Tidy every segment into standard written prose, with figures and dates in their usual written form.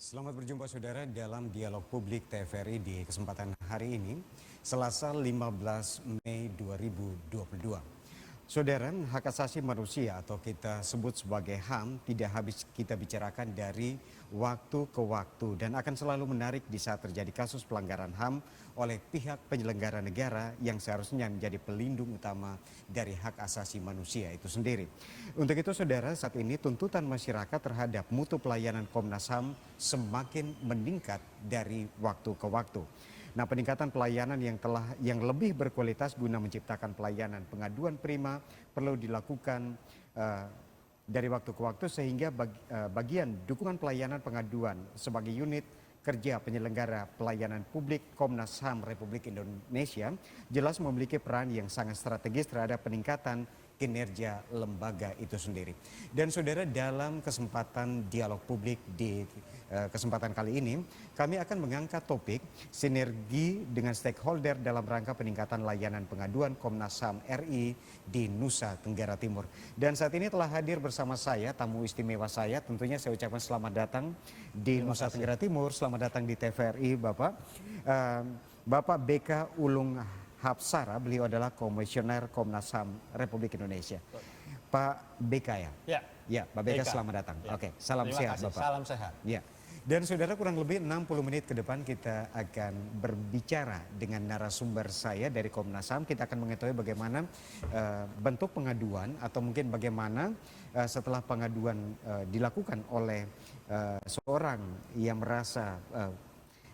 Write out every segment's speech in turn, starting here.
Selamat berjumpa saudara dalam Dialog Publik TVRI di kesempatan hari ini, Selasa 15 Mei 2022. Saudara, hak asasi manusia atau kita sebut sebagai HAM tidak habis kita bicarakan dari waktu ke waktu dan akan selalu menarik di saat terjadi kasus pelanggaran HAM oleh pihak penyelenggara negara yang seharusnya menjadi pelindung utama dari hak asasi manusia itu sendiri. Untuk itu saudara, saat ini tuntutan masyarakat terhadap mutu pelayanan Komnas HAM semakin meningkat dari waktu ke waktu. Nah, peningkatan pelayanan yang lebih berkualitas guna menciptakan pelayanan pengaduan prima perlu dilakukan dari waktu ke waktu sehingga bagian dukungan pelayanan pengaduan sebagai unit kerja penyelenggara pelayanan publik Komnas HAM Republik Indonesia jelas memiliki peran yang sangat strategis terhadap peningkatan kinerja lembaga itu sendiri. Dan saudara, dalam kesempatan dialog publik di kesempatan kali ini, kami akan mengangkat topik sinergi dengan stakeholder dalam rangka peningkatan layanan pengaduan Komnas HAM RI di Nusa Tenggara Timur. Dan saat ini telah hadir bersama saya, tamu istimewa saya, tentunya saya ucapkan selamat datang di Nusa Tenggara Timur, selamat datang di TVRI Bapak. Bapak BK Ulung Hapsara, beliau adalah Komisioner Komnas HAM Republik Indonesia. Pak BK ya? Ya, Pak BK selamat datang. Ya. Oke, salam sehat Bapak. Salam sehat. Ya. Dan saudara, kurang lebih 60 menit ke depan kita akan berbicara dengan narasumber saya dari Komnas HAM. Kita akan mengetahui bagaimana bentuk pengaduan atau mungkin bagaimana setelah pengaduan dilakukan oleh seorang yang merasa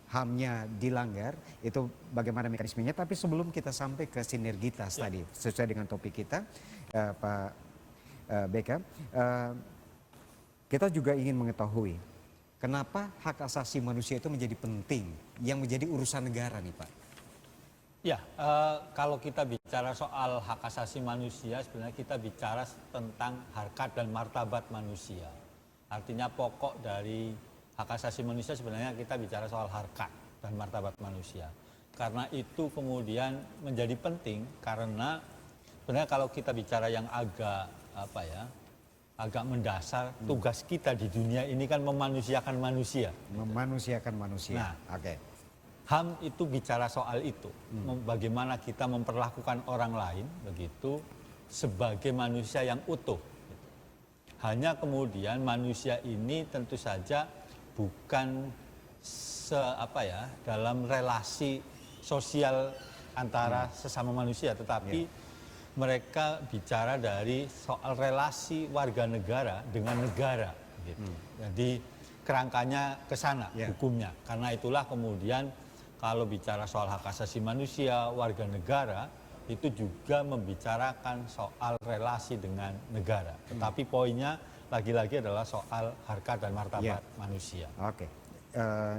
HAM-nya dilanggar, itu bagaimana mekanismenya. Tapi sebelum kita sampai ke sinergitas tadi, sesuai dengan topik kita, Pak BK, kita juga ingin mengetahui kenapa hak asasi manusia itu menjadi penting, yang menjadi urusan negara nih Pak. Ya, kalau kita bicara soal hak asasi manusia, sebenarnya kita bicara tentang harkat dan martabat manusia. Artinya pokok dari hak asasi manusia sebenarnya kita bicara soal harkat dan martabat manusia. Karena itu kemudian menjadi penting karena sebenarnya kalau kita bicara yang agak agak mendasar, tugas kita di dunia ini kan memanusiakan manusia. Memanusiakan manusia. Nah, oke. HAM itu bicara soal itu, bagaimana kita memperlakukan orang lain begitu sebagai manusia yang utuh. Hanya kemudian manusia ini tentu saja bukan dalam relasi sosial antara sesama manusia, tetapi mereka bicara dari soal relasi warga negara dengan negara gitu. Jadi kerangkanya ke sana hukumnya. Karena itulah kemudian kalau bicara soal hak asasi manusia, warga negara itu juga membicarakan soal relasi dengan negara. Tetapi poinnya lagi-lagi adalah soal harkat dan martabat manusia. Oke.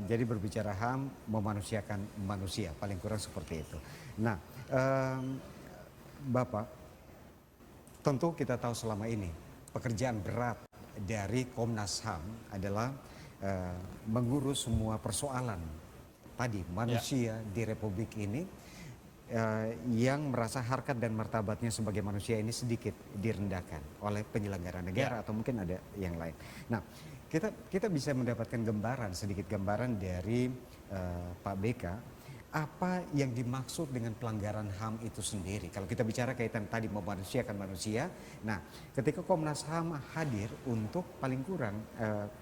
Jadi berbicara HAM memanusiakan manusia, paling kurang seperti itu. Nah, Bapak, tentu kita tahu selama ini pekerjaan berat dari Komnas HAM adalah mengurus semua persoalan tadi manusia di Republik ini yang merasa harkat dan martabatnya sebagai manusia ini sedikit direndahkan oleh penyelenggara negara atau mungkin ada yang lain. Nah, kita bisa mendapatkan sedikit gambaran dari Pak BK, apa yang dimaksud dengan pelanggaran HAM itu sendiri. Kalau kita bicara kaitan tadi memanusiakan manusia, nah ketika Komnas HAM hadir untuk paling kurang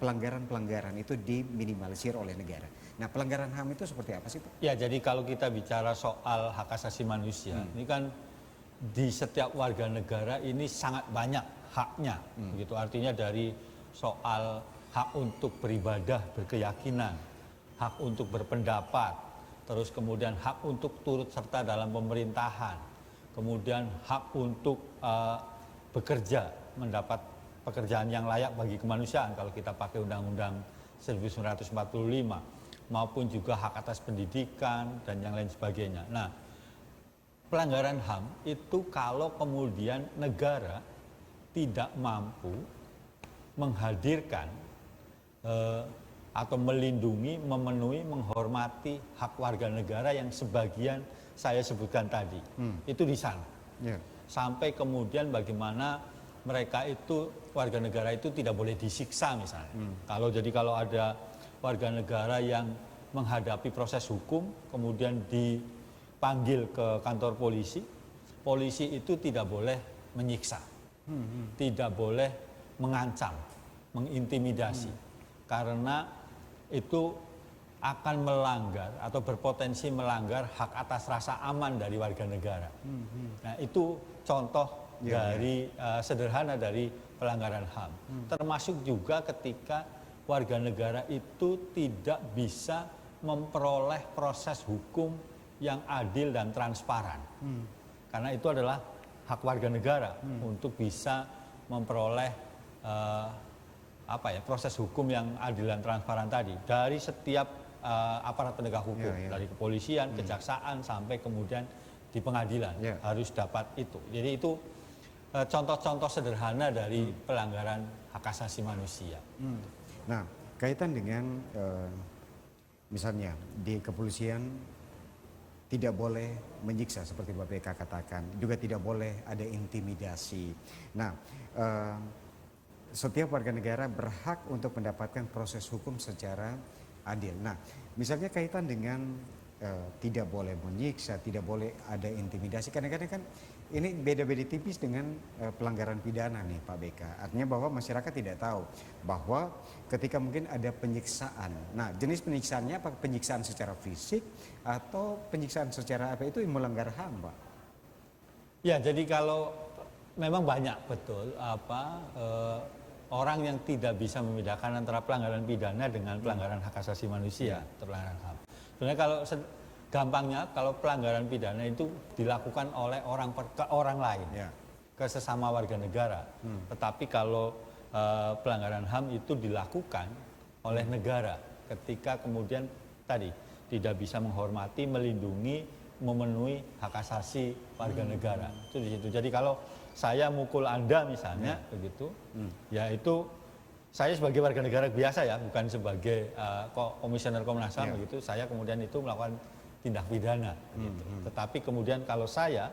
pelanggaran-pelanggaran itu diminimalisir oleh negara. Nah, pelanggaran HAM itu seperti apa sih Pak? Ya, jadi kalau kita bicara soal hak asasi manusia, ini kan di setiap warga negara ini sangat banyak haknya, begitu. Artinya dari soal hak untuk beribadah, berkeyakinan, hak untuk berpendapat, terus kemudian hak untuk turut serta dalam pemerintahan, kemudian hak untuk bekerja, mendapat pekerjaan yang layak bagi kemanusiaan kalau kita pakai Undang-Undang 1945, maupun juga hak atas pendidikan dan yang lain sebagainya. Nah, pelanggaran HAM itu kalau kemudian negara tidak mampu menghadirkan atau melindungi, memenuhi, menghormati hak warga negara yang sebagian saya sebutkan tadi, itu di sana. Sampai kemudian bagaimana mereka itu, warga negara itu tidak boleh disiksa misalnya. Kalau ada warga negara yang menghadapi proses hukum, kemudian dipanggil ke kantor polisi, polisi itu tidak boleh menyiksa, tidak boleh mengancam, mengintimidasi, karena itu akan melanggar atau berpotensi melanggar hak atas rasa aman dari warga negara. Nah, itu contoh dari sederhana dari pelanggaran HAM. Termasuk juga ketika warga negara itu tidak bisa memperoleh proses hukum yang adil dan transparan. Karena itu adalah hak warga negara untuk bisa memperoleh proses hukum yang adil dan transparan tadi dari setiap aparat penegak hukum, dari kepolisian, kejaksaan sampai kemudian di pengadilan harus dapat itu. Jadi itu contoh-contoh sederhana dari pelanggaran hak asasi manusia. Nah, kaitan dengan misalnya di kepolisian tidak boleh menyiksa seperti Pak BK katakan, juga tidak boleh ada intimidasi. Nah, setiap warga negara berhak untuk mendapatkan proses hukum secara adil. Nah, misalnya kaitan dengan tidak boleh menyiksa, tidak boleh ada intimidasi. Kadang-kadang kan ini beda-beda tipis dengan pelanggaran pidana nih Pak BK. Artinya bahwa masyarakat tidak tahu bahwa ketika mungkin ada penyiksaan. Nah, jenis penyiksaannya apa? Penyiksaan secara fisik atau penyiksaan secara apa itu yang melanggar HAM, Pak? Ya, jadi kalau memang banyak betul orang yang tidak bisa membedakan antara pelanggaran pidana dengan pelanggaran hak asasi manusia atau pelanggaran HAM. Sebenarnya kalau gampangnya kalau pelanggaran pidana itu dilakukan oleh orang lain, ke sesama warga negara. Tetapi kalau pelanggaran HAM itu dilakukan oleh negara ketika kemudian tadi tidak bisa menghormati, melindungi, memenuhi hak asasi warga negara. Itu di situ. Jadi kalau saya mukul Anda misalnya begitu, ya itu saya sebagai warga negara biasa ya, bukan sebagai komisioner Komnas HAM begitu, saya kemudian itu melakukan tindak pidana gitu. Tetapi kemudian kalau saya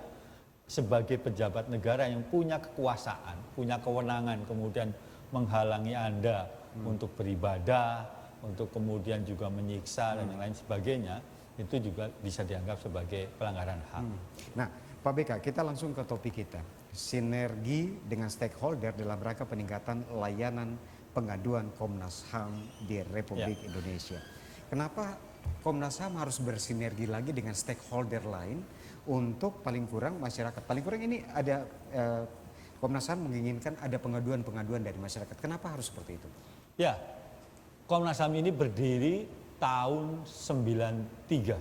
sebagai pejabat negara yang punya kekuasaan, punya kewenangan kemudian menghalangi Anda untuk beribadah, untuk kemudian juga menyiksa dan yang lain sebagainya, itu juga bisa dianggap sebagai pelanggaran HAM. Nah, Pak BK, kita langsung ke topik kita. Sinergi dengan stakeholder dalam rangka peningkatan layanan pengaduan Komnas HAM di Republik Indonesia. Kenapa Komnas HAM harus bersinergi lagi dengan stakeholder lain untuk paling kurang masyarakat? Paling kurang ini ada Komnas HAM menginginkan ada pengaduan-pengaduan dari masyarakat. Kenapa harus seperti itu? Ya, Komnas HAM ini berdiri tahun 93.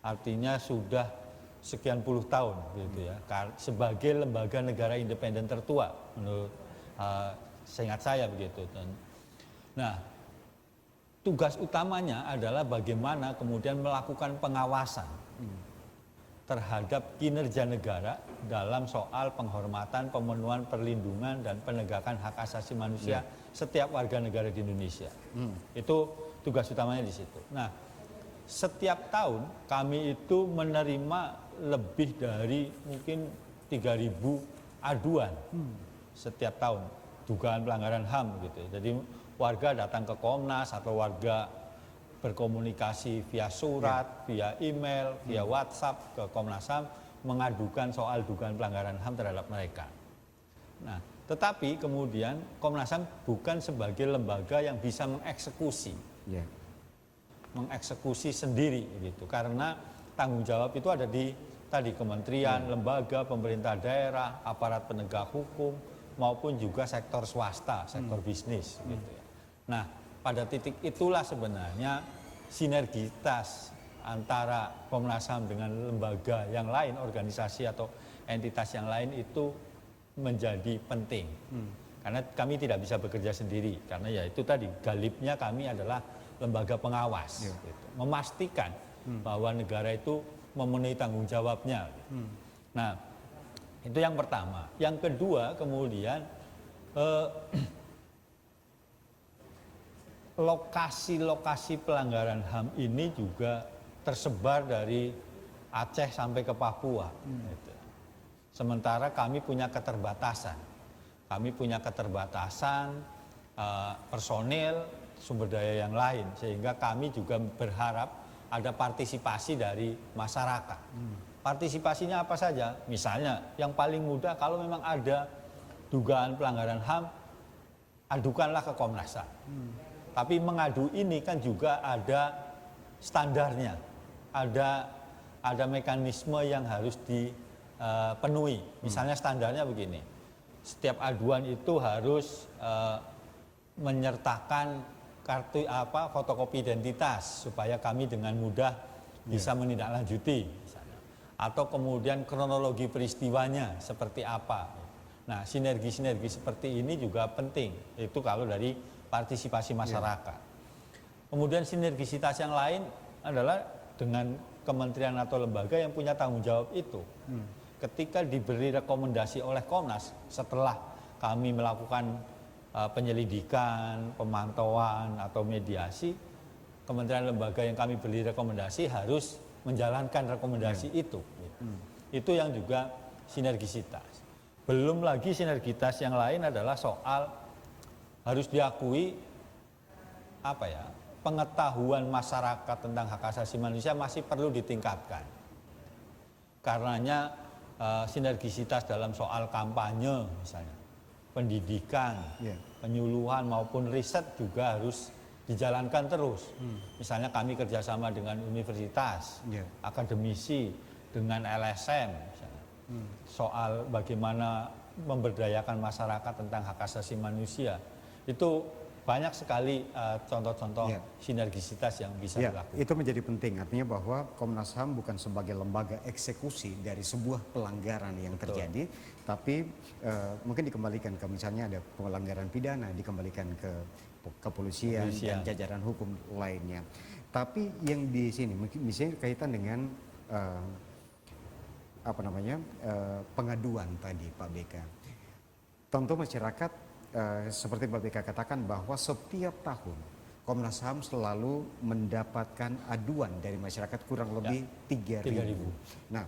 Artinya sudah sekian puluh tahun gitu ya, sebagai lembaga negara independen tertua menurut seingat saya begitu. Nah, tugas utamanya adalah bagaimana kemudian melakukan pengawasan terhadap kinerja negara dalam soal penghormatan, pemenuhan, perlindungan dan penegakan hak asasi manusia setiap warga negara di Indonesia. Itu tugas utamanya di situ. Nah, setiap tahun kami itu menerima lebih dari mungkin 3.000 aduan setiap tahun dugaan pelanggaran HAM gitu. Jadi warga datang ke Komnas atau warga berkomunikasi via surat, via email, via WhatsApp ke Komnas HAM mengadukan soal dugaan pelanggaran HAM terhadap mereka. Nah, tetapi kemudian Komnas HAM bukan sebagai lembaga yang bisa mengeksekusi. Mengeksekusi sendiri gitu, karena tanggung jawab itu ada di tadi kementerian, lembaga, pemerintah daerah, aparat penegak hukum maupun juga sektor swasta, sektor bisnis gitu ya. Nah, pada titik itulah sebenarnya sinergitas antara Komnas HAM dengan lembaga yang lain, organisasi atau entitas yang lain itu menjadi penting. Karena kami tidak bisa bekerja sendiri, karena ya itu tadi galibnya kami adalah lembaga pengawas, gitu. Memastikan bahwa negara itu memenuhi tanggung jawabnya. Nah, itu yang pertama. Yang kedua kemudian lokasi-lokasi pelanggaran HAM ini juga tersebar dari Aceh sampai ke Papua. Gitu. Sementara kami punya keterbatasan. Kami punya keterbatasan personil, sumber daya yang lain, sehingga kami juga berharap ada partisipasi dari masyarakat. Partisipasinya apa saja? Misalnya yang paling mudah, kalau memang ada dugaan pelanggaran HAM, adukanlah ke Komnas HAM. Tapi mengadu ini kan juga ada standarnya, ada mekanisme yang harus dipenuhi. Misalnya standarnya begini, setiap aduan itu harus menyertakan kartu fotokopi identitas supaya kami dengan mudah bisa menindaklanjuti, misalnya. Atau kemudian kronologi peristiwanya seperti apa. Nah, sinergi-sinergi seperti ini juga penting. Itu kalau dari partisipasi masyarakat. Kemudian sinergisitas yang lain adalah dengan kementerian atau lembaga yang punya tanggung jawab itu. Ketika diberi rekomendasi oleh Komnas, setelah kami melakukan penyelidikan, pemantauan atau mediasi, kementerian lembaga yang kami beri rekomendasi harus menjalankan rekomendasi itu. Itu yang juga sinergisitas. Belum lagi sinergitas yang lain adalah soal harus diakui pengetahuan masyarakat tentang hak asasi manusia masih perlu ditingkatkan. Karenanya sinergisitas dalam soal kampanye misalnya, pendidikan, penyuluhan maupun riset juga harus dijalankan terus. Misalnya kami kerjasama dengan universitas, akademisi, dengan LSM, misalnya. Soal bagaimana memberdayakan masyarakat tentang hak asasi manusia. Itu banyak sekali contoh-contoh sinergisitas yang bisa dilakukan. Itu menjadi penting, artinya bahwa Komnas HAM bukan sebagai lembaga eksekusi dari sebuah pelanggaran yang terjadi, tapi mungkin dikembalikan ke, misalnya ada pelanggaran pidana, dikembalikan ke kepolisian dan jajaran hukum lainnya. Tapi yang di sini mungkin misalnya kaitan dengan pengaduan tadi, Pak BK. Tentu masyarakat seperti Pak BK katakan bahwa setiap tahun Komnas HAM selalu mendapatkan aduan dari masyarakat kurang lebih 3.000. Nah,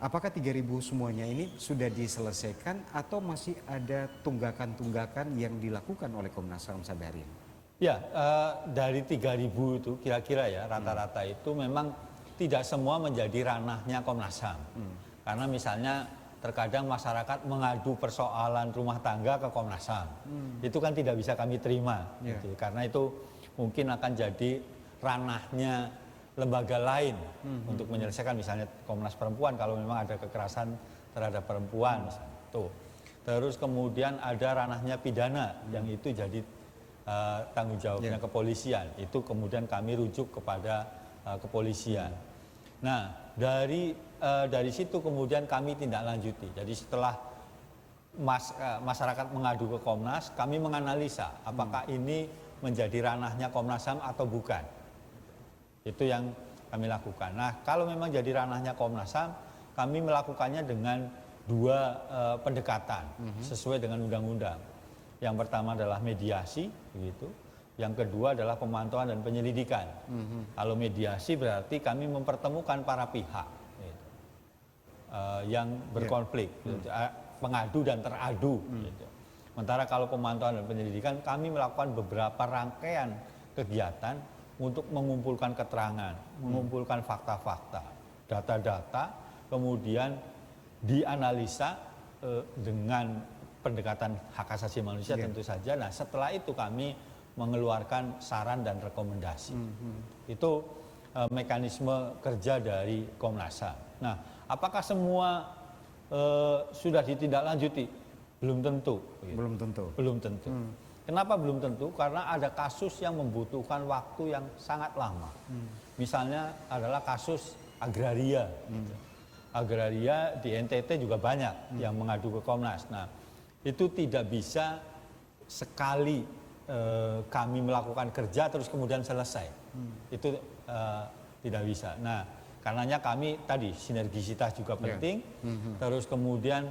apakah 3.000 semuanya ini sudah diselesaikan atau masih ada tunggakan-tunggakan yang dilakukan oleh Komnas HAM sampai hari ini? Ya, dari 3.000 itu kira-kira ya rata-rata itu memang tidak semua menjadi ranahnya Komnas HAM. Karena misalnya terkadang masyarakat mengadu persoalan rumah tangga ke Komnas HAM. Itu kan tidak bisa kami terima, gitu. Karena itu mungkin akan jadi ranahnya lembaga lain untuk menyelesaikan, misalnya Komnas Perempuan kalau memang ada kekerasan terhadap perempuan. Tuh. Terus kemudian ada ranahnya pidana yang itu jadi tanggung jawabnya kepolisian. Itu kemudian kami rujuk kepada kepolisian. Nah, dari situ kemudian kami tindak lanjuti. Jadi setelah masyarakat mengadu ke Komnas, kami menganalisa apakah ini menjadi ranahnya Komnas HAM atau bukan. Itu yang kami lakukan. Nah, kalau memang jadi ranahnya Komnas HAM, kami melakukannya dengan dua pendekatan sesuai dengan undang-undang. Yang pertama adalah mediasi, begitu. Yang kedua adalah pemantauan dan penyelidikan. Kalau mediasi berarti kami mempertemukan para pihak gitu, yang berkonflik, pengadu dan teradu. Gitu. Sementara kalau pemantauan dan penyelidikan, kami melakukan beberapa rangkaian kegiatan untuk mengumpulkan keterangan, mengumpulkan fakta-fakta, data-data, kemudian dianalisa dengan pendekatan hak asasi manusia tentu saja. Nah, setelah itu kami mengeluarkan saran dan rekomendasi. Itu mekanisme kerja dari Komnas HAM. Nah, apakah semua sudah ditindaklanjuti? Belum tentu. Gitu. Belum tentu. Belum tentu. Kenapa belum tentu? Karena ada kasus yang membutuhkan waktu yang sangat lama. Misalnya adalah kasus agraria. Gitu. Agraria di NTT juga banyak yang mengadu ke Komnas. Nah, itu tidak bisa sekali kami melakukan kerja terus kemudian selesai. Itu tidak bisa. Nah, karenanya kami tadi sinergisitas juga penting. Terus kemudian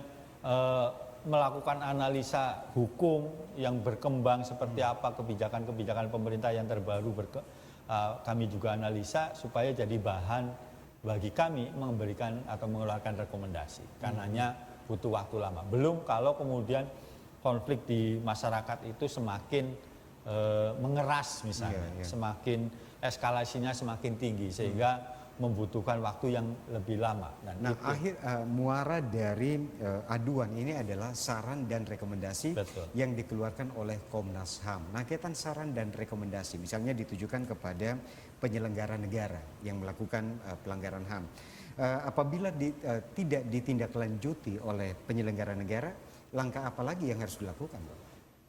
melakukan analisa hukum yang berkembang seperti apa, kebijakan-kebijakan pemerintah yang terbaru kami juga analisa supaya jadi bahan bagi kami memberikan atau mengeluarkan rekomendasi. Karenanya butuh waktu lama. Belum kalau kemudian konflik di masyarakat itu semakin mengeras misalnya, semakin eskalasinya semakin tinggi sehingga membutuhkan waktu yang lebih lama. Dan nah, muara dari aduan ini adalah saran dan rekomendasi yang dikeluarkan oleh Komnas HAM. Nah, kaitan saran dan rekomendasi, misalnya ditujukan kepada penyelenggara negara yang melakukan pelanggaran HAM. Apabila tidak ditindaklanjuti oleh penyelenggara negara, langkah apa lagi yang harus dilakukan, Pak?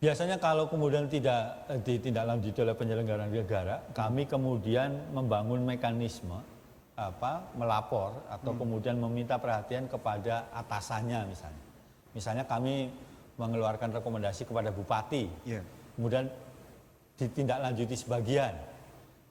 Biasanya kalau kemudian tidak ditindaklanjuti oleh penyelenggara negara, kami kemudian membangun mekanisme melapor atau kemudian meminta perhatian kepada atasannya misalnya. Misalnya kami mengeluarkan rekomendasi kepada bupati, kemudian ditindaklanjuti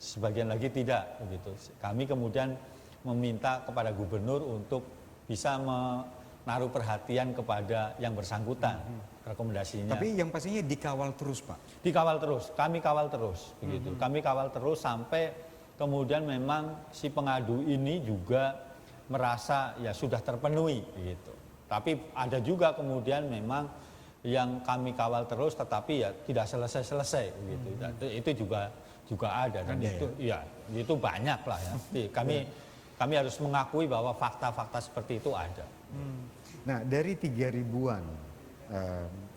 sebagian lagi tidak, begitu. Kami kemudian meminta kepada gubernur untuk bisa menaruh perhatian kepada yang bersangkutan rekomendasinya. Tapi yang pastinya dikawal terus, Pak. Dikawal terus, kami kawal terus, begitu. Kami kawal terus sampai kemudian memang si pengadu ini juga merasa ya sudah terpenuhi gitu. Tapi ada juga kemudian memang yang kami kawal terus tetapi ya tidak selesai-selesai gitu. Itu juga ada dan itu ya itu banyak lah ya. Kami harus mengakui bahwa fakta-fakta seperti itu ada. Nah, dari 3.000-an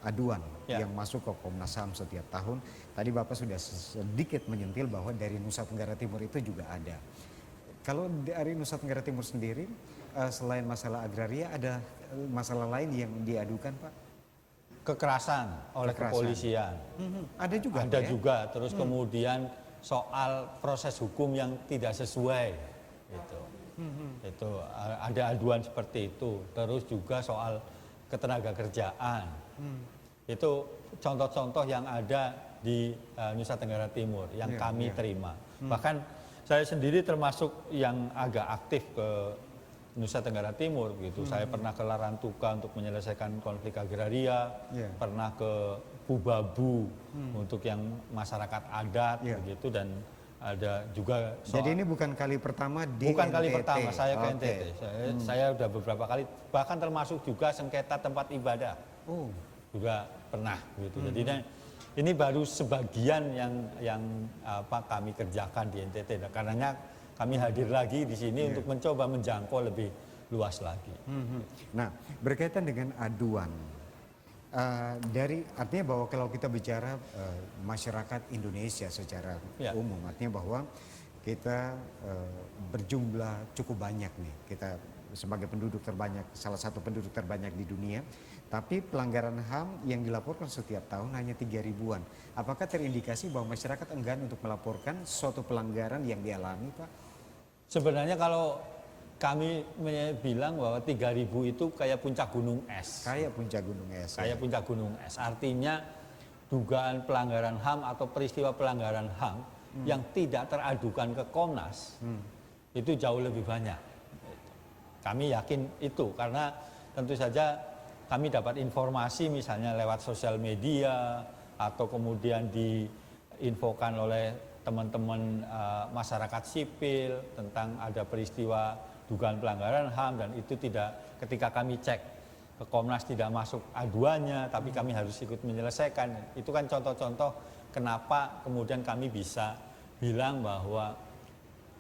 aduan yang masuk ke Komnas HAM setiap tahun, tadi Bapak sudah sedikit menyentil bahwa dari Nusa Tenggara Timur itu juga ada. Kalau dari Nusa Tenggara Timur sendiri, selain masalah agraria, ada masalah lain yang diadukan, Pak? Kekerasan oleh kepolisian. Ada juga, ada juga. Terus kemudian soal proses hukum yang tidak sesuai, itu ada aduan seperti itu. Terus juga soal ketenaga kerjaan. Itu contoh-contoh yang ada di Nusa Tenggara Timur yang kami terima. Bahkan saya sendiri termasuk yang agak aktif ke Nusa Tenggara Timur gitu. Saya pernah ke Larantuka untuk menyelesaikan konflik agraria, pernah ke Pubabu untuk yang masyarakat adat begitu, dan ada juga soal, jadi ini bukan kali pertama di bukan NTT. kali pertama saya ke NTT. Saya sudah beberapa kali, bahkan termasuk juga sengketa tempat ibadah. Juga pernah gitu. Jadi ini baru sebagian yang kami kerjakan di NTT. Nah, karenanya kami hadir lagi di sini untuk mencoba menjangkau lebih luas lagi. Nah, berkaitan dengan aduan, artinya bahwa kalau kita bicara masyarakat Indonesia secara umum, artinya bahwa kita berjumlah cukup banyak nih, kita sebagai penduduk terbanyak, salah satu penduduk terbanyak di dunia, tapi pelanggaran HAM yang dilaporkan setiap tahun hanya 3.000-an. Apakah terindikasi bahwa masyarakat enggan untuk melaporkan suatu pelanggaran yang dialami, Pak? Sebenarnya kalau kami bilang bahwa 3.000 itu kayak puncak gunung es. Kayak puncak gunung es. Kayak puncak gunung es. Artinya dugaan pelanggaran HAM atau peristiwa pelanggaran HAM yang tidak teradukan ke Komnas itu jauh lebih banyak. Kami yakin itu karena tentu saja kami dapat informasi misalnya lewat sosial media atau kemudian diinfokan oleh teman-teman masyarakat sipil tentang ada peristiwa dugaan pelanggaran HAM, dan itu tidak, ketika kami cek ke Komnas tidak masuk aduannya, tapi kami harus ikut menyelesaikan. Itu kan contoh-contoh kenapa kemudian kami bisa bilang bahwa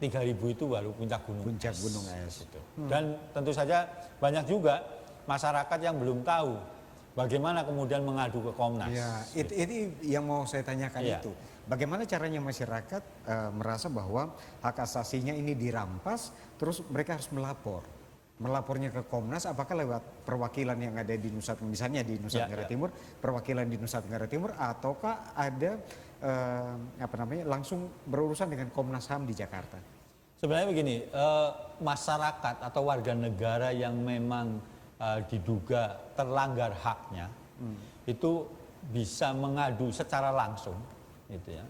3.000 itu baru puncak gunung es. Gitu. Dan tentu saja banyak juga masyarakat yang belum tahu bagaimana kemudian mengadu ke Komnas. Ya, ini yang mau saya tanyakan itu. Bagaimana caranya masyarakat merasa bahwa hak asasinya ini dirampas, terus mereka harus melapor. Melapornya ke Komnas, apakah lewat perwakilan yang ada di Nusa, misalnya di Nusa Tenggara Timur, perwakilan di Nusa Tenggara Timur, ataukah ada langsung berurusan dengan Komnas HAM di Jakarta? Sebenarnya begini, masyarakat atau warga negara yang memang diduga terlanggar haknya itu bisa mengadu secara langsung, gitu ya,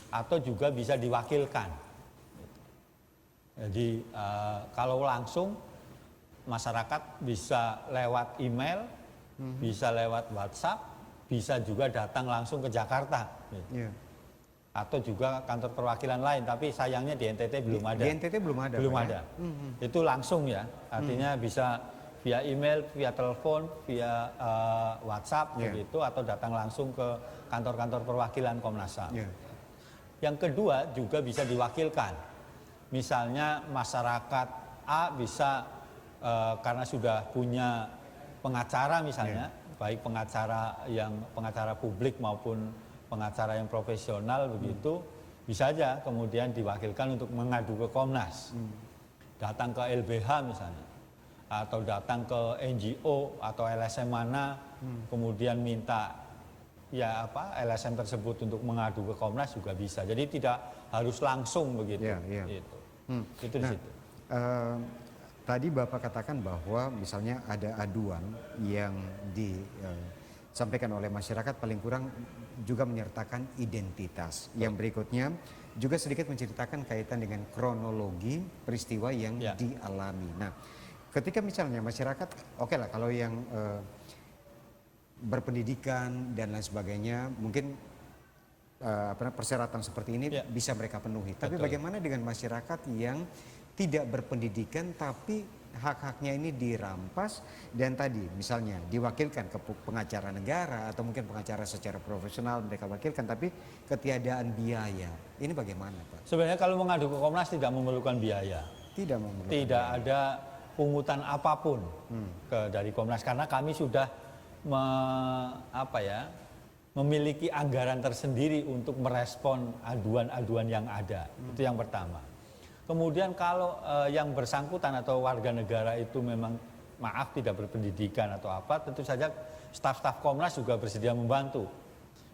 atau juga bisa diwakilkan. Jadi kalau langsung masyarakat bisa lewat email, bisa lewat WhatsApp, bisa juga datang langsung ke Jakarta. Gitu. Atau juga kantor perwakilan lain, tapi sayangnya di NTT belum ada. Di NTT belum ada. Belum ada. Itu langsung ya, artinya bisa via email, via telepon, via WhatsApp Yeah. begitu, atau datang langsung ke kantor-kantor perwakilan Komnas HAM. Yeah. Yang kedua juga bisa diwakilkan. Misalnya masyarakat A bisa karena sudah punya pengacara misalnya, baik pengacara publik maupun pengacara yang profesional begitu, bisa aja kemudian diwakilkan untuk mengadu ke Komnas. Datang ke LBH misalnya, atau datang ke NGO atau LSM mana, kemudian minta LSM tersebut untuk mengadu ke Komnas juga bisa. Jadi tidak harus langsung begitu. Gitu. Itu di situ. Tadi Bapak katakan bahwa misalnya ada aduan yang disampaikan oleh masyarakat paling kurang juga menyertakan identitas. Yang berikutnya juga sedikit menceritakan kaitan dengan kronologi peristiwa yang dialami. Nah, ketika misalnya masyarakat, oke lah kalau yang berpendidikan dan lain sebagainya, mungkin persyaratan seperti ini bisa mereka penuhi. Tapi bagaimana dengan masyarakat yang tidak berpendidikan tapi hak-haknya ini dirampas dan tadi misalnya diwakilkan ke pengacara negara atau mungkin pengacara secara profesional mereka wakilkan tapi ketiadaan biaya. Ini bagaimana, Pak? Sebenarnya kalau mengadu ke Komnas tidak memerlukan biaya. Tidak ada pungutan apapun dari Komnas karena kami sudah memiliki anggaran tersendiri untuk merespon aduan-aduan yang ada. Itu yang pertama. Kemudian kalau yang bersangkutan atau warga negara itu memang tidak berpendidikan atau apa, tentu saja staf-staf Komnas juga bersedia membantu.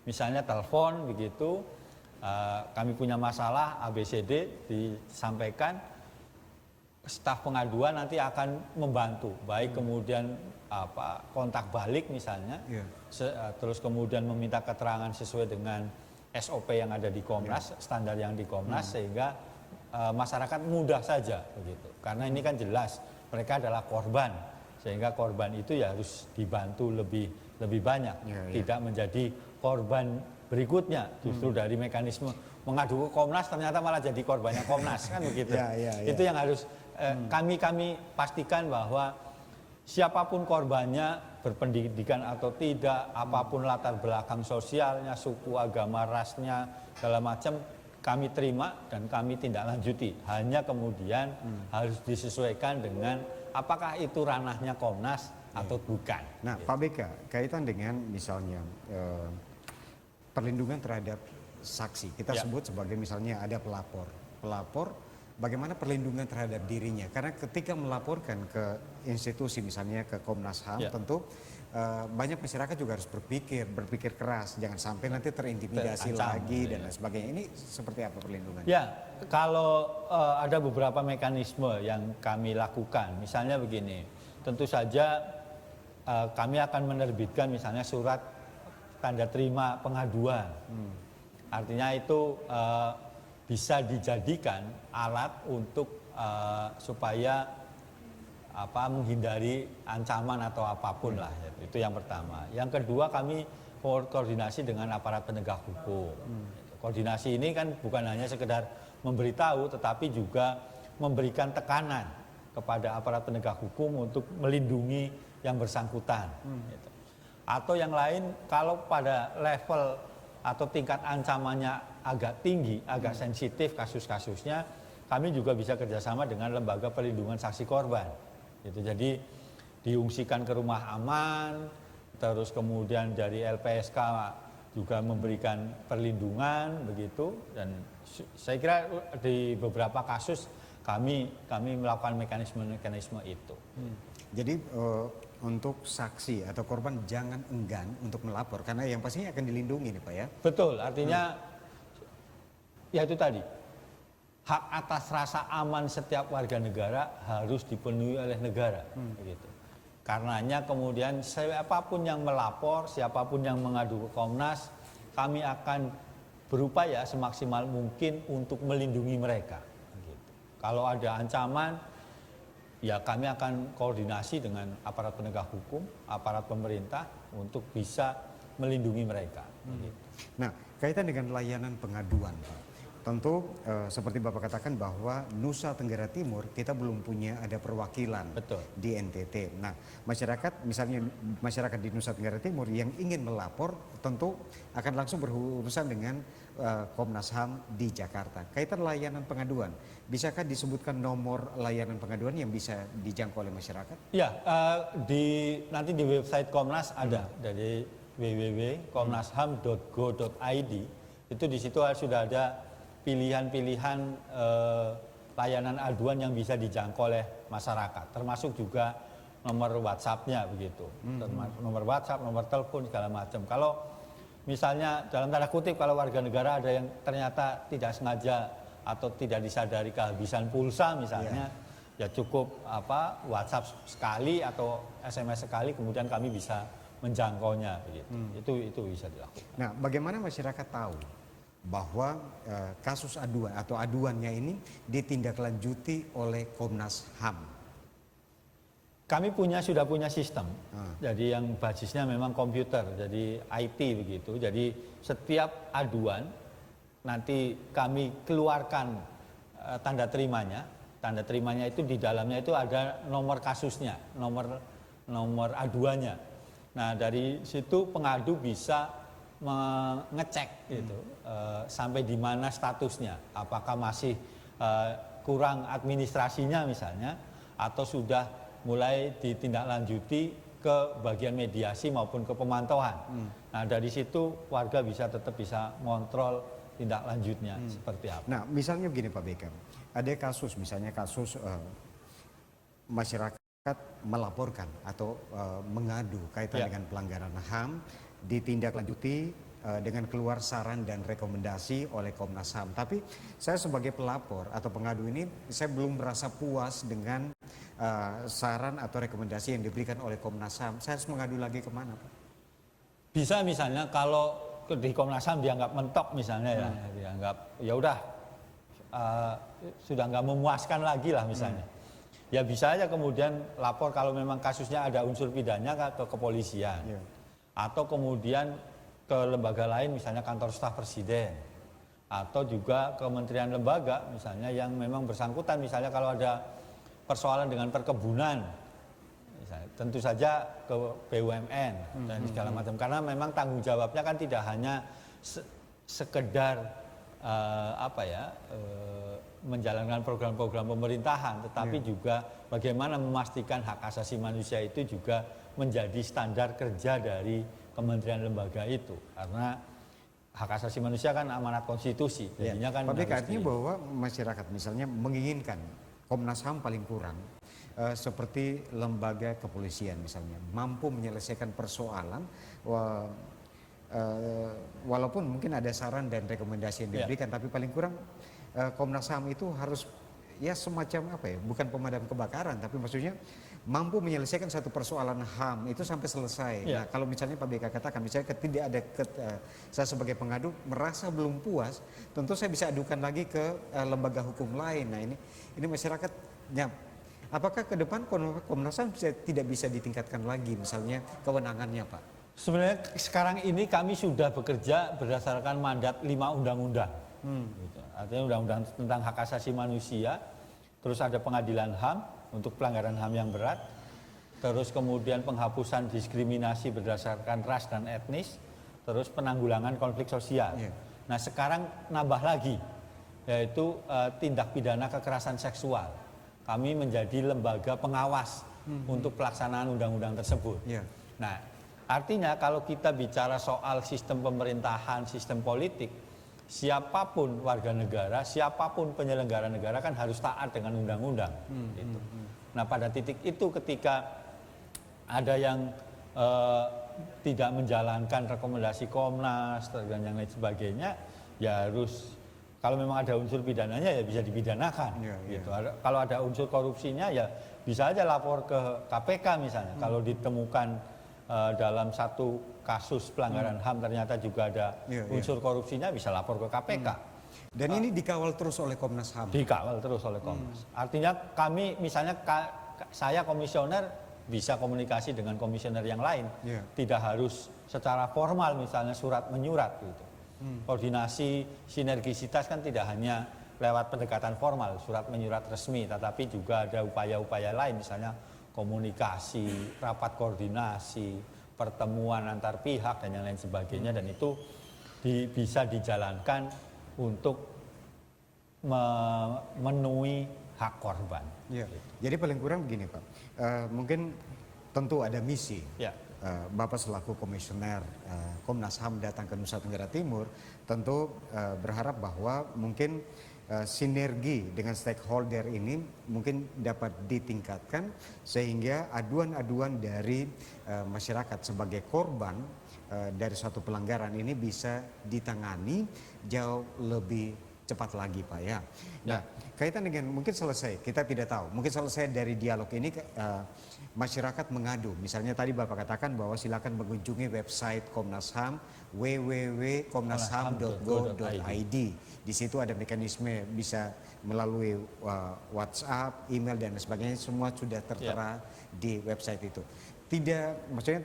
Misalnya telepon begitu, kami punya masalah ABCD disampaikan, staf pengaduan nanti akan membantu, baik kemudian kontak balik misalnya, terus kemudian meminta keterangan sesuai dengan SOP yang ada di Komnas, standar yang di Komnas, sehingga masyarakat mudah saja begitu. Karena ini kan jelas mereka adalah korban, sehingga korban itu ya harus dibantu lebih banyak, tidak menjadi korban berikutnya justru dari mekanisme mengadu ke Komnas ternyata malah jadi korbannya Komnas kan begitu. Itu yang harus kami pastikan bahwa siapapun korbannya, berpendidikan atau tidak, apapun latar belakang sosialnya, suku, agama, rasnya, segala macam kami terima dan kami tindak lanjuti. Hanya kemudian harus disesuaikan dengan apakah itu ranahnya Komnas atau bukan. Nah, Pak BK, kaitan dengan misalnya perlindungan terhadap saksi. Kita sebut sebagai misalnya ada pelapor, bagaimana perlindungan terhadap dirinya? Karena ketika melaporkan ke institusi misalnya ke Komnas HAM, tentu banyak masyarakat juga harus berpikir keras, jangan sampai nanti terintimidasi lagi dan lain sebagainya. Ini seperti apa perlindungannya? Ya, kalau ada beberapa mekanisme yang kami lakukan, misalnya begini, tentu saja kami akan menerbitkan misalnya surat tanda terima pengaduan. Artinya itu bisa dijadikan alat untuk supaya menghindari ancaman atau apapun lah. Itu yang pertama. Yang kedua, kami koordinasi dengan aparat penegak hukum. Koordinasi ini kan bukan hanya sekedar memberitahu, tetapi juga memberikan tekanan kepada aparat penegak hukum untuk melindungi yang bersangkutan. Atau yang lain, kalau pada level atau tingkat ancamannya agak tinggi, agak sensitif kasus-kasusnya, kami juga bisa kerjasama dengan lembaga perlindungan saksi korban. Jadi diungsikan ke rumah aman, terus kemudian dari LPSK juga memberikan perlindungan begitu. Dan saya kira di beberapa kasus kami melakukan mekanisme itu. Jadi untuk saksi atau korban jangan enggan untuk melapor karena yang pastinya akan dilindungi nih Pak ya. Betul, artinya ya itu tadi, hak atas rasa aman setiap warga negara harus dipenuhi oleh negara. Begitu. Karenanya kemudian siapapun yang melapor, siapapun yang mengadu ke Komnas, kami akan berupaya semaksimal mungkin untuk melindungi mereka. Begitu. Kalau ada ancaman, ya kami akan koordinasi dengan aparat penegak hukum, aparat pemerintah untuk bisa melindungi mereka. Begitu. Nah, kaitan dengan layanan pengaduan Pak. tentu seperti Bapak katakan bahwa Nusa Tenggara Timur kita belum punya ada perwakilan Betul. di NTT. Nah, masyarakat misalnya masyarakat di Nusa Tenggara Timur yang ingin melapor tentu akan langsung berurusan dengan Komnas HAM di Jakarta. Kaitan layanan pengaduan, bisakah disebutkan nomor layanan pengaduan yang bisa dijangkau oleh masyarakat? Ya, nanti di website Komnas ada dari www.komnasham.go.id. Itu di situ sudah ada pilihan-pilihan layanan aduan yang bisa dijangkau oleh masyarakat, termasuk juga nomor WhatsApp-nya begitu, nomor WhatsApp, nomor telepon segala macam. Kalau misalnya dalam tanda kutip kalau warga negara ada yang ternyata tidak sengaja atau tidak disadari kehabisan pulsa misalnya, ya cukup WhatsApp sekali atau SMS sekali, kemudian kami bisa menjangkaunya begitu. Itu bisa dilakukan. Nah, bagaimana masyarakat tahu bahwa kasus aduan atau aduannya ini ditindaklanjuti oleh Komnas HAM? Kami sudah punya sistem. Jadi yang basisnya memang komputer, jadi IT begitu. Jadi setiap aduan nanti kami keluarkan tanda terimanya. Tanda terimanya itu di dalamnya itu ada nomor kasusnya, nomor aduannya. Nah, dari situ pengadu bisa mengecek gitu, sampai di mana statusnya, apakah masih kurang administrasinya misalnya, atau sudah mulai ditindaklanjuti ke bagian mediasi maupun ke pemantauan. Nah, dari situ warga tetap bisa mengontrol tindak lanjutnya seperti apa. Nah, misalnya begini Pak Bekam, ada kasus misalnya masyarakat melaporkan atau mengadu kaitan dengan pelanggaran HAM, ditindaklanjuti dengan keluar saran dan rekomendasi oleh Komnas HAM. Tapi saya sebagai pelapor atau pengadu ini saya belum merasa puas dengan saran atau rekomendasi yang diberikan oleh Komnas HAM. Saya harus mengadu lagi kemana, Pak? Bisa misalnya kalau di Komnas HAM dianggap mentok misalnya, dianggap ya udah sudah nggak memuaskan lagi lah misalnya. Ya bisa aja kemudian lapor kalau memang kasusnya ada unsur pidana ke kepolisian. Atau kemudian ke lembaga lain misalnya kantor staf presiden. Atau juga kementerian lembaga misalnya yang memang bersangkutan, misalnya kalau ada persoalan dengan perkebunan. Misalnya, tentu saja ke BUMN dan segala macam. Karena memang tanggung jawabnya kan tidak hanya sekedar menjalankan program-program pemerintahan, tetapi juga bagaimana memastikan hak asasi manusia itu juga menjadi standar kerja dari kementerian lembaga itu, karena hak asasi manusia kan amanat konstitusi. Jadinya kan tapi artinya bahwa masyarakat misalnya menginginkan Komnas HAM paling kurang seperti lembaga kepolisian misalnya mampu menyelesaikan persoalan walaupun mungkin ada saran dan rekomendasi yang diberikan, tapi paling kurang Komnas HAM itu harus semacam bukan pemadam kebakaran, tapi maksudnya mampu menyelesaikan satu persoalan HAM itu sampai selesai. Nah, kalau misalnya Pak BK katakan misalnya tidak ada saya sebagai pengadu merasa belum puas, tentu saya bisa adukan lagi ke lembaga hukum lain. Nah, ini masyarakatnya, apakah ke depan Komnas HAM tidak bisa ditingkatkan lagi misalnya kewenangannya, Pak? Sebenarnya sekarang ini kami sudah bekerja berdasarkan mandat 5 undang-undang. Gitu. Artinya undang-undang tentang hak asasi manusia, terus ada pengadilan HAM untuk pelanggaran HAM yang berat, terus kemudian penghapusan diskriminasi berdasarkan ras dan etnis, terus penanggulangan konflik sosial. Nah, sekarang nambah lagi, yaitu tindak pidana kekerasan seksual. Kami menjadi lembaga pengawas untuk pelaksanaan undang-undang tersebut. Nah, artinya kalau kita bicara soal sistem pemerintahan, sistem politik, siapapun warga negara, siapapun penyelenggara negara kan harus taat dengan undang-undang. Gitu. Nah, pada titik itu ketika ada yang tidak menjalankan rekomendasi Komnas dan yang lain sebagainya, ya harus, kalau memang ada unsur pidananya ya bisa dipidanakan. Gitu. Kalau ada unsur korupsinya ya bisa aja lapor ke KPK misalnya. Kalau ditemukan dalam satu kasus pelanggaran HAM ternyata juga ada unsur korupsinya, bisa lapor ke KPK. Dan ini dikawal terus oleh Komnas HAM? Dikawal terus oleh Komnas. Artinya kami misalnya saya komisioner bisa komunikasi dengan komisioner yang lain. Tidak harus secara formal misalnya surat menyurat gitu. Koordinasi sinergisitas kan tidak hanya lewat pendekatan formal, surat menyurat resmi, tetapi juga ada upaya-upaya lain, misalnya komunikasi, rapat koordinasi, pertemuan antar pihak dan yang lain sebagainya, dan itu bisa dijalankan untuk memenuhi hak korban. Ya. Jadi paling kurang begini Pak, mungkin tentu ada misi. Ya. Bapak selaku komisioner Komnas HAM datang ke Nusa Tenggara Timur, tentu berharap bahwa mungkin sinergi dengan stakeholder ini mungkin dapat ditingkatkan sehingga aduan-aduan dari masyarakat sebagai korban dari suatu pelanggaran ini bisa ditangani jauh lebih cepat lagi Pak ya. Nah, kaitan dengan mungkin selesai, kita tidak tahu, mungkin selesai dari dialog ini masyarakat mengadu. Misalnya tadi Bapak katakan bahwa silakan mengunjungi website Komnas HAM www.komnasham.go.id. Di situ ada mekanisme bisa melalui WhatsApp, email dan sebagainya, semua sudah tertera di website itu. Tidak, maksudnya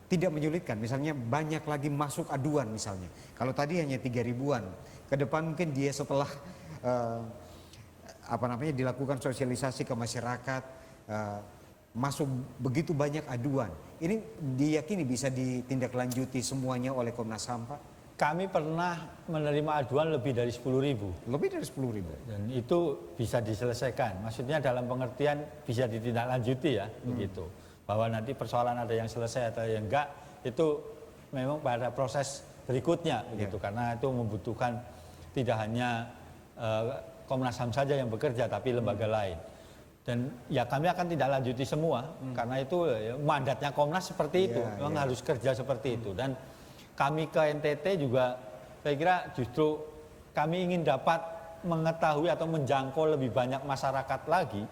tidak menyulitkan, misalnya banyak lagi masuk aduan misalnya. Kalau tadi hanya 3.000-an, ke depan mungkin dia setelah dilakukan sosialisasi ke masyarakat, masuk begitu banyak aduan. Ini diyakini bisa ditindaklanjuti semuanya oleh Komnas HAM Pak? Kami pernah menerima aduan lebih dari 10.000. Lebih dari 10.000. Dan itu bisa diselesaikan. Maksudnya dalam pengertian bisa ditindaklanjuti ya, begitu. Bahwa nanti persoalan ada yang selesai atau yang enggak, itu memang pada proses berikutnya begitu. Karena itu membutuhkan tidak hanya Komnas HAM saja yang bekerja, tapi lembaga lain. Dan ya kami akan tidak lanjuti semua, karena itu mandatnya Komnas seperti itu, memang harus kerja seperti itu. Dan kami ke NTT juga, saya kira justru kami ingin dapat mengetahui atau menjangkau lebih banyak masyarakat lagi,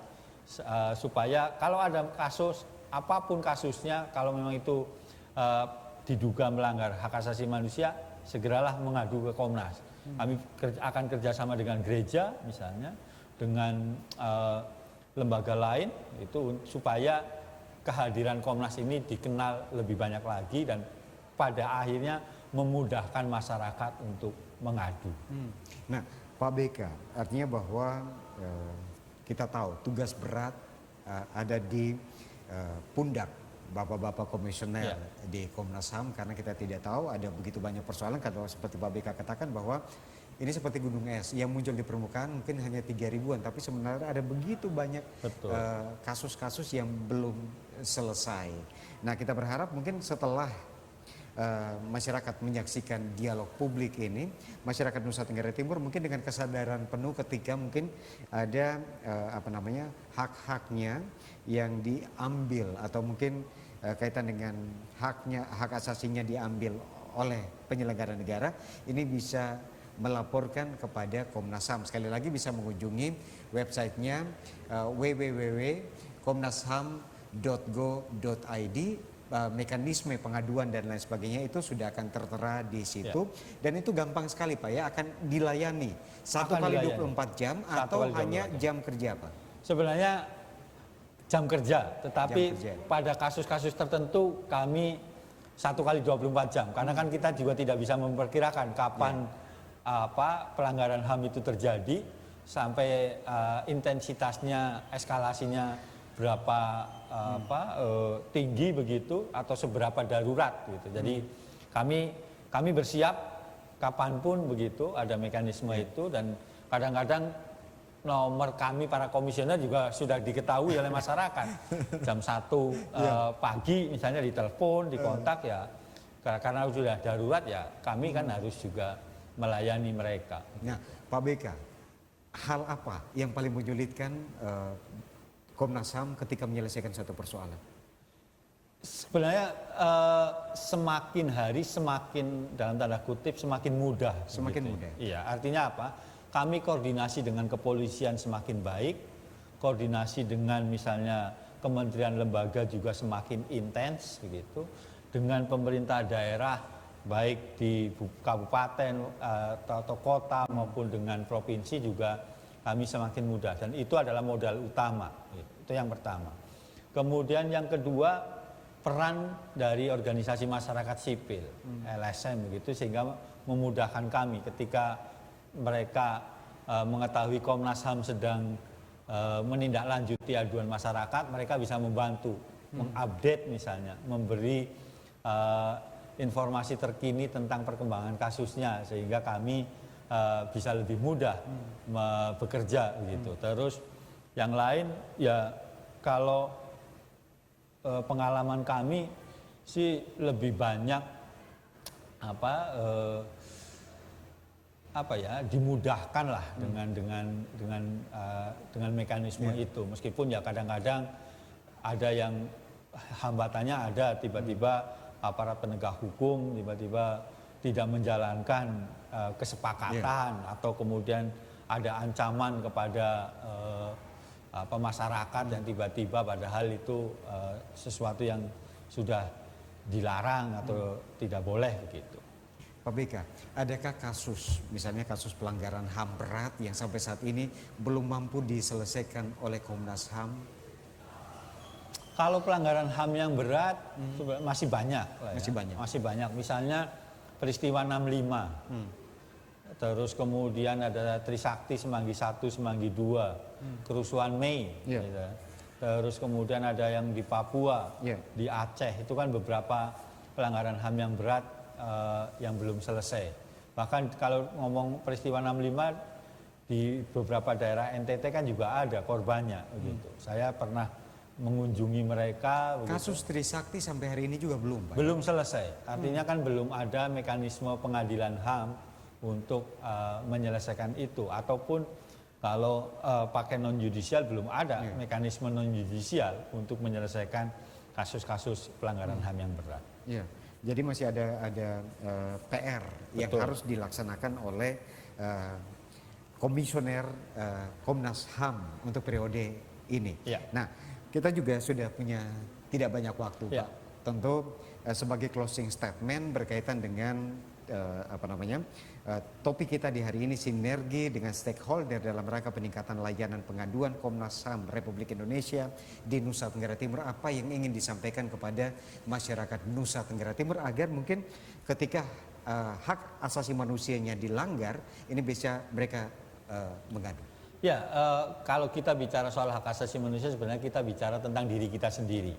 supaya kalau ada kasus, apapun kasusnya, kalau memang itu diduga melanggar hak asasi manusia, segeralah mengadu ke Komnas. Kami akan kerjasama dengan gereja misalnya, dengan lembaga lain, itu supaya kehadiran Komnas ini dikenal lebih banyak lagi dan pada akhirnya memudahkan masyarakat untuk mengadu. Nah, Pak BK, artinya bahwa kita tahu tugas berat ada di pundak bapak-bapak komisioner di Komnas HAM, karena kita tidak tahu ada begitu banyak persoalan. Kalau seperti Pak BK katakan bahwa ini seperti gunung es yang muncul di permukaan mungkin hanya 3.000-an, tapi sebenarnya ada begitu banyak kasus-kasus yang belum selesai. Nah, kita berharap mungkin setelah masyarakat menyaksikan dialog publik ini, masyarakat Nusa Tenggara Timur mungkin dengan kesadaran penuh ketika mungkin ada hak-haknya yang diambil atau mungkin kaitan dengan hak asasinya diambil oleh penyelenggara negara, ini bisa melaporkan kepada Komnas HAM. Sekali lagi bisa mengunjungi websitenya www.komnasham.go.id. Mekanisme pengaduan dan lain sebagainya itu sudah akan tertera di situ, dan itu gampang sekali Pak ya, akan dilayani 1 kali 24 jam atau hanya jam kerja Pak? Sebenarnya jam kerja, tetapi pada kasus-kasus tertentu kami 1 kali 24 jam, karena kan kita juga tidak bisa memperkirakan kapan pelanggaran HAM itu terjadi, sampai intensitasnya, eskalasinya berapa tinggi begitu atau seberapa darurat gitu. Jadi kami bersiap kapanpun begitu, ada mekanisme itu, dan kadang-kadang nomor kami para komisioner juga sudah diketahui oleh masyarakat. Jam 1 pagi misalnya ditelepon, dikontak ya, karena sudah darurat ya kami kan harus juga melayani mereka. Nah, Pak BK, hal apa yang paling menyulitkan Komnas HAM ketika menyelesaikan suatu persoalan? Sebenarnya semakin hari semakin dalam tanda kutip semakin mudah. Semakin mudah. Iya, artinya apa? Kami koordinasi dengan kepolisian semakin baik, koordinasi dengan misalnya kementerian lembaga juga semakin intens begitu. Dengan pemerintah daerah baik di kabupaten atau kota maupun dengan provinsi juga kami semakin mudah, dan itu adalah modal utama. Itu yang pertama. Kemudian yang kedua, peran dari organisasi masyarakat sipil, LSM begitu, sehingga memudahkan kami ketika mereka mengetahui Komnas HAM sedang menindaklanjuti aduan masyarakat, mereka bisa membantu mengupdate misalnya, memberi informasi terkini tentang perkembangan kasusnya, sehingga kami bisa lebih mudah bekerja gitu. Terus yang lain ya, kalau pengalaman kami sih lebih banyak dimudahkan lah dengan mekanisme itu, meskipun ya kadang-kadang ada yang hambatannya, ada tiba-tiba aparat penegak hukum tiba-tiba tidak menjalankan kesepakatan, atau kemudian ada ancaman kepada masyarakat yang tiba-tiba padahal itu sesuatu yang sudah dilarang atau tidak boleh begitu. Pak BK, adakah kasus, misalnya kasus pelanggaran HAM berat yang sampai saat ini belum mampu diselesaikan oleh Komnas HAM? Kalau pelanggaran HAM yang berat masih banyak. Masih banyak. Misalnya peristiwa 65. Terus kemudian ada Trisakti Semanggi 1, Semanggi 2, kerusuhan Mei. Gitu. Terus kemudian ada yang di Papua, di Aceh, itu kan beberapa pelanggaran HAM yang berat yang belum selesai. Bahkan kalau ngomong peristiwa 65, di beberapa daerah NTT kan juga ada korbannya begitu. Saya pernah mengunjungi mereka. Kasus Trisakti sampai hari ini juga belum, Pak? Belum selesai. Artinya kan belum ada mekanisme pengadilan HAM untuk menyelesaikan itu. Ataupun kalau pakai non judicial, belum ada mekanisme non judicial untuk menyelesaikan kasus-kasus pelanggaran HAM yang berat. Ya. Jadi masih ada PR yang harus dilaksanakan oleh komisioner Komnas HAM untuk periode ini. Nah, kita juga sudah punya tidak banyak waktu, Pak. Tentu sebagai closing statement berkaitan dengan topik kita di hari ini, sinergi dengan stakeholder dalam rangka peningkatan layanan pengaduan Komnas HAM Republik Indonesia di Nusa Tenggara Timur. Apa yang ingin disampaikan kepada masyarakat Nusa Tenggara Timur agar mungkin ketika hak asasi manusianya dilanggar, ini bisa mereka mengadu? Ya, kalau kita bicara soal hak asasi manusia, sebenarnya kita bicara tentang diri kita sendiri.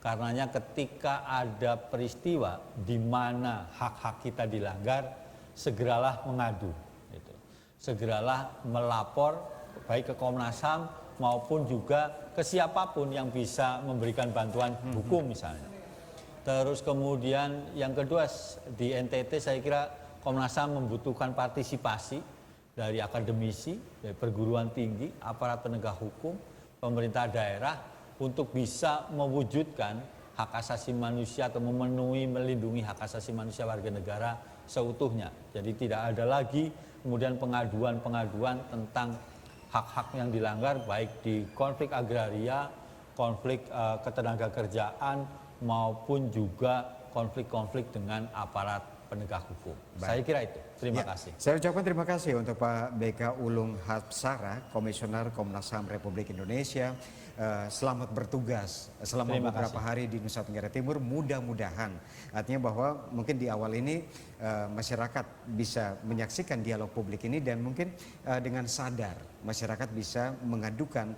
Karenanya ketika ada peristiwa di mana hak-hak kita dilanggar, segeralah mengadu. Gitu. Segeralah melapor baik ke Komnas HAM maupun juga ke siapapun yang bisa memberikan bantuan hukum misalnya. Terus kemudian yang kedua, di NTT saya kira Komnas HAM membutuhkan partisipasi dari akademisi, dari perguruan tinggi, aparat penegak hukum, pemerintah daerah, untuk bisa mewujudkan hak asasi manusia atau memenuhi, melindungi hak asasi manusia warga negara seutuhnya. Jadi tidak ada lagi kemudian pengaduan-pengaduan tentang hak-hak yang dilanggar, baik di konflik agraria, konflik ketenagakerjaan, maupun juga konflik-konflik dengan aparat penegak hukum. Baik. Saya kira itu. Terima kasih. Saya ucapkan terima kasih untuk Pak BK Ulung Hapsara, Komisioner Komnas HAM Republik Indonesia. Selamat bertugas selama beberapa hari di Nusa Tenggara Timur. Mudah-mudahan, artinya bahwa mungkin di awal ini masyarakat bisa menyaksikan dialog publik ini, dan mungkin dengan sadar masyarakat bisa mengadukan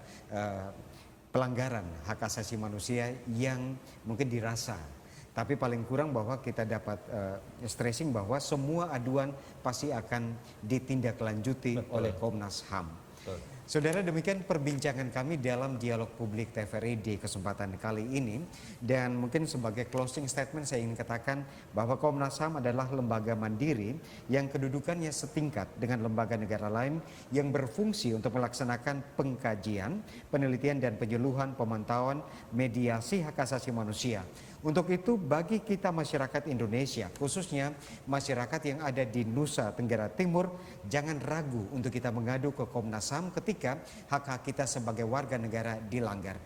pelanggaran hak asasi manusia yang mungkin dirasa. Tapi paling kurang bahwa kita dapat stressing bahwa semua aduan pasti akan ditindaklanjuti oleh Komnas HAM. Saudara, demikian perbincangan kami dalam dialog publik TVRI di kesempatan kali ini. Dan mungkin sebagai closing statement saya ingin katakan bahwa Komnas HAM adalah lembaga mandiri yang kedudukannya setingkat dengan lembaga negara lain yang berfungsi untuk melaksanakan pengkajian, penelitian dan penyuluhan, pemantauan, mediasi hak asasi manusia. Untuk itu bagi kita masyarakat Indonesia, khususnya masyarakat yang ada di Nusa Tenggara Timur, jangan ragu untuk kita mengadu ke Komnas HAM ketika hak-hak kita sebagai warga negara dilanggar.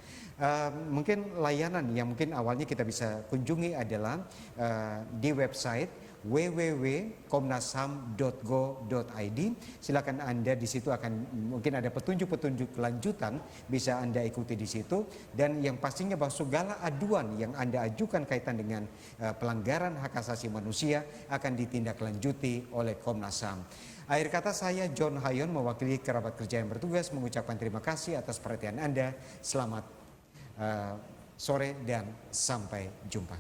Mungkin layanan yang mungkin awalnya kita bisa kunjungi adalah di website www.komnasham.go.id. Silakan Anda di situ akan mungkin ada petunjuk-petunjuk lanjutan bisa Anda ikuti di situ, dan yang pastinya bahwa segala aduan yang Anda ajukan kaitan dengan pelanggaran hak asasi manusia akan ditindaklanjuti oleh Komnas HAM. Akhir kata, saya John Hayon mewakili kerabat kerja yang bertugas mengucapkan terima kasih atas perhatian Anda. Selamat sore dan sampai jumpa.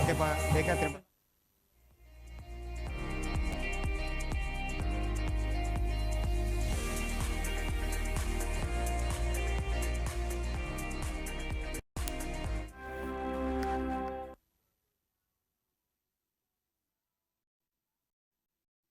Oke Pak Deka, terima kasih.